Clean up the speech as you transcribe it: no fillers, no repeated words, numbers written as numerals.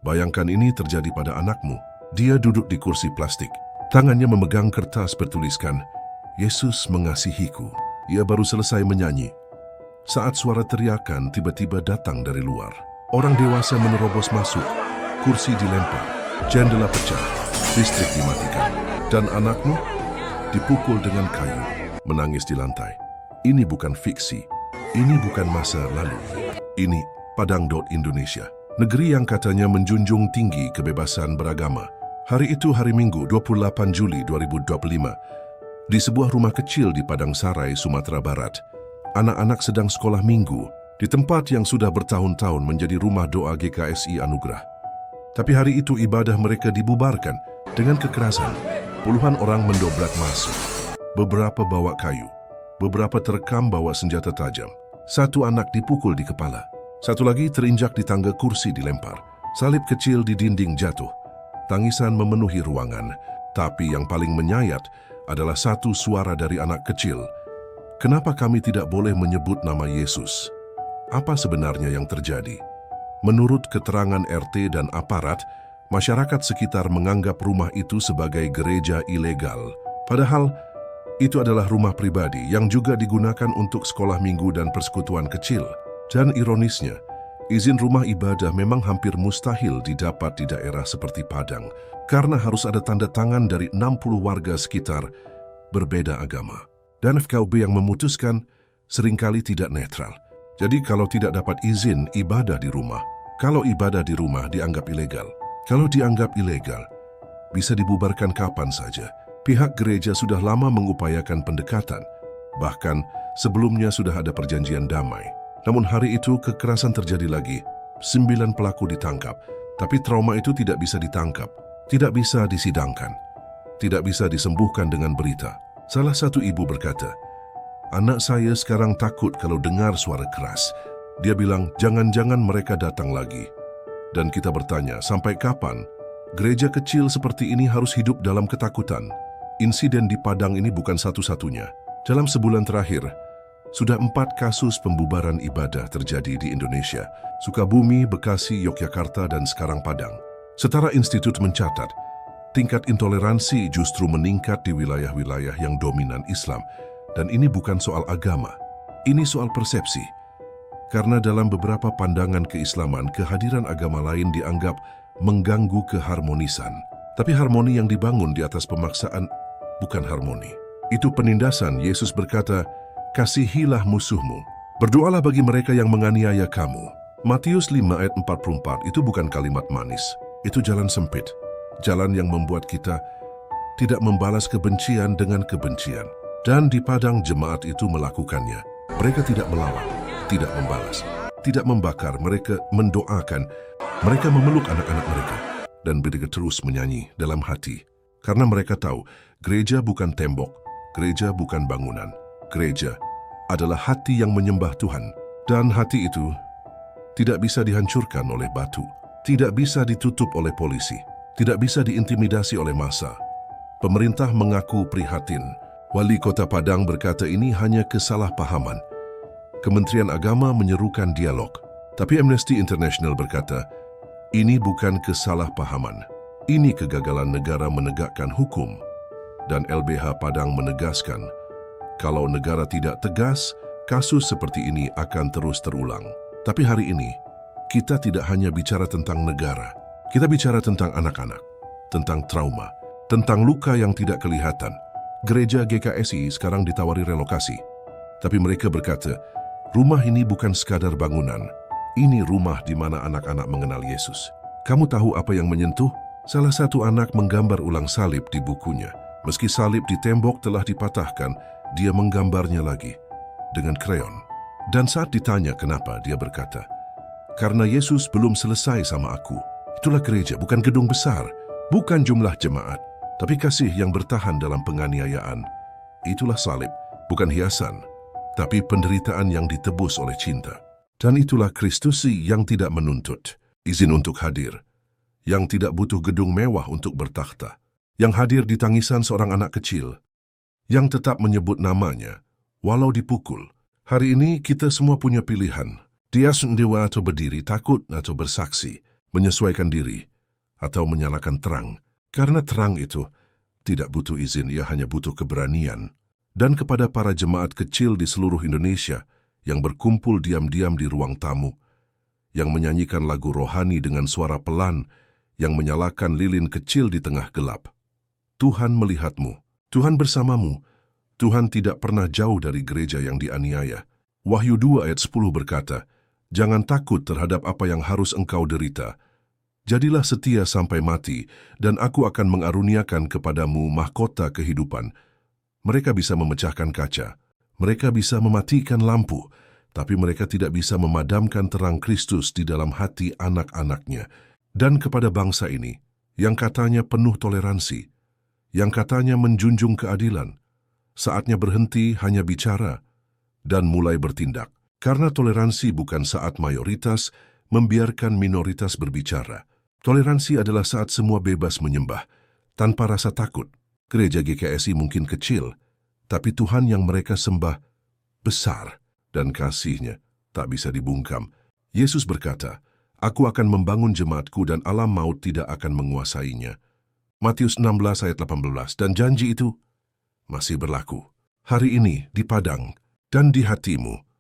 Bayangkan ini terjadi pada anakmu. Dia duduk di kursi plastik. Tangannya memegang kertas bertuliskan, Yesus mengasihiku. Ia baru selesai menyanyi. Saat suara teriakan tiba-tiba datang dari luar. Orang dewasa menerobos masuk. Kursi dilempar. Jendela pecah. Listrik dimatikan. Dan anakmu dipukul dengan kayu. Menangis di lantai. Ini bukan fiksi. Ini bukan masa lalu. Ini Padang Indonesia. Negeri yang katanya menjunjung tinggi kebebasan beragama. Hari itu hari Minggu 28 Juli 2025. Di sebuah rumah kecil di Padang Sarai, Sumatera Barat. Anak-anak sedang sekolah minggu di tempat yang sudah bertahun-tahun menjadi rumah doa GKSI Anugerah. Tapi hari itu ibadah mereka dibubarkan dengan kekerasan. Puluhan orang mendobrak masuk. Beberapa bawa kayu. Beberapa terekam bawa senjata tajam. Satu anak dipukul di kepala. Satu lagi terinjak di tangga, kursi dilempar. Salib kecil di dinding jatuh. Tangisan memenuhi ruangan. Tapi yang paling menyayat adalah satu suara dari anak kecil. Kenapa kami tidak boleh menyebut nama Yesus? Apa sebenarnya yang terjadi? Menurut keterangan RT dan aparat, masyarakat sekitar menganggap rumah itu sebagai gereja ilegal. Padahal, itu adalah rumah pribadi yang juga digunakan untuk sekolah minggu dan persekutuan kecil. Dan ironisnya, izin rumah ibadah memang hampir mustahil didapat di daerah seperti Padang karena harus ada tanda tangan dari 60 warga sekitar berbeda agama. Dan FKUB yang memutuskan seringkali tidak netral. Jadi kalau tidak dapat izin ibadah di rumah, kalau ibadah di rumah dianggap ilegal. Kalau dianggap ilegal, bisa dibubarkan kapan saja. Pihak gereja sudah lama mengupayakan pendekatan. Bahkan sebelumnya sudah ada perjanjian damai. Namun hari itu kekerasan terjadi lagi. 9 pelaku ditangkap. Tapi trauma itu tidak bisa ditangkap. Tidak bisa disidangkan. Tidak bisa disembuhkan dengan berita. Salah satu ibu berkata, anak saya sekarang takut kalau dengar suara keras. Dia bilang, jangan-jangan mereka datang lagi. Dan kita bertanya, sampai kapan? Gereja kecil seperti ini harus hidup dalam ketakutan. Insiden di Padang ini bukan satu-satunya. Dalam sebulan terakhir, sudah 4 kasus pembubaran ibadah terjadi di Indonesia. Sukabumi, Bekasi, Yogyakarta, dan sekarang Padang. Setara institut mencatat, tingkat intoleransi justru meningkat di wilayah-wilayah yang dominan Islam. Dan ini bukan soal agama, ini soal persepsi. Karena dalam beberapa pandangan keislaman, kehadiran agama lain dianggap mengganggu keharmonisan. Tapi harmoni yang dibangun di atas pemaksaan bukan harmoni. Itu penindasan. Yesus berkata, kasihilah musuhmu. Berdoalah bagi mereka yang menganiaya kamu. Matius 5 ayat 44 itu bukan kalimat manis. Itu jalan sempit. Jalan yang membuat kita tidak membalas kebencian dengan kebencian. Dan di Padang jemaat itu melakukannya. Mereka tidak melawan, tidak membalas, tidak membakar. Mereka mendoakan. Mereka memeluk anak-anak mereka. Dan mereka terus menyanyi dalam hati. Karena mereka tahu, gereja bukan tembok, gereja bukan bangunan. Gereja adalah hati yang menyembah Tuhan. Dan hati itu tidak bisa dihancurkan oleh batu, tidak bisa ditutup oleh polisi, tidak bisa diintimidasi oleh massa. Pemerintah mengaku prihatin. Wali Kota Padang berkata ini hanya kesalahpahaman. Kementerian Agama menyerukan dialog. Tapi Amnesty International berkata, ini bukan kesalahpahaman. Ini kegagalan negara menegakkan hukum. Dan LBH Padang menegaskan, kalau negara tidak tegas, kasus seperti ini akan terus terulang. Tapi hari ini, kita tidak hanya bicara tentang negara. Kita bicara tentang anak-anak, tentang trauma, tentang luka yang tidak kelihatan. Gereja GKSI sekarang ditawari relokasi. Tapi mereka berkata, rumah ini bukan sekadar bangunan. Ini rumah di mana anak-anak mengenal Yesus. Kamu tahu apa yang menyentuh? Salah satu anak menggambar ulang salib di bukunya. Meski salib di tembok telah dipatahkan, dia menggambarnya lagi dengan krayon. Dan saat ditanya kenapa, dia berkata, karena Yesus belum selesai sama aku. Itulah gereja, bukan gedung besar, bukan jumlah jemaat, tapi kasih yang bertahan dalam penganiayaan. Itulah salib, bukan hiasan, tapi penderitaan yang ditebus oleh cinta. Dan itulah Kristus yang tidak menuntut izin untuk hadir, yang tidak butuh gedung mewah untuk bertakhta, yang hadir di tangisan seorang anak kecil, yang tetap menyebut namanya, walau dipukul. Hari ini kita semua punya pilihan, dia sendewa atau berdiri, takut atau bersaksi, menyesuaikan diri, atau menyalakan terang. Karena terang itu tidak butuh izin, ia hanya butuh keberanian. Dan kepada para jemaat kecil di seluruh Indonesia yang berkumpul diam-diam di ruang tamu, yang menyanyikan lagu rohani dengan suara pelan, yang menyalakan lilin kecil di tengah gelap. Tuhan melihatmu, Tuhan bersamamu, Tuhan tidak pernah jauh dari gereja yang dianiaya. Wahyu 2 ayat 10 berkata, "Jangan takut terhadap apa yang harus engkau derita. Jadilah setia sampai mati, dan aku akan mengaruniakan kepadamu mahkota kehidupan." Mereka bisa memecahkan kaca, mereka bisa mematikan lampu, tapi mereka tidak bisa memadamkan terang Kristus di dalam hati anak-anaknya. Dan kepada bangsa ini, yang katanya penuh toleransi, yang katanya menjunjung keadilan, saatnya berhenti hanya bicara dan mulai bertindak. Karena toleransi bukan saat mayoritas membiarkan minoritas berbicara. Toleransi adalah saat semua bebas menyembah, tanpa rasa takut. Gereja GKSI mungkin kecil, tapi Tuhan yang mereka sembah besar, dan kasih-Nya tak bisa dibungkam. Yesus berkata, "Aku akan membangun jemaatku dan alam maut tidak akan menguasainya." Matius 16 ayat 18, dan janji itu masih berlaku. Hari ini di Padang dan di hatimu.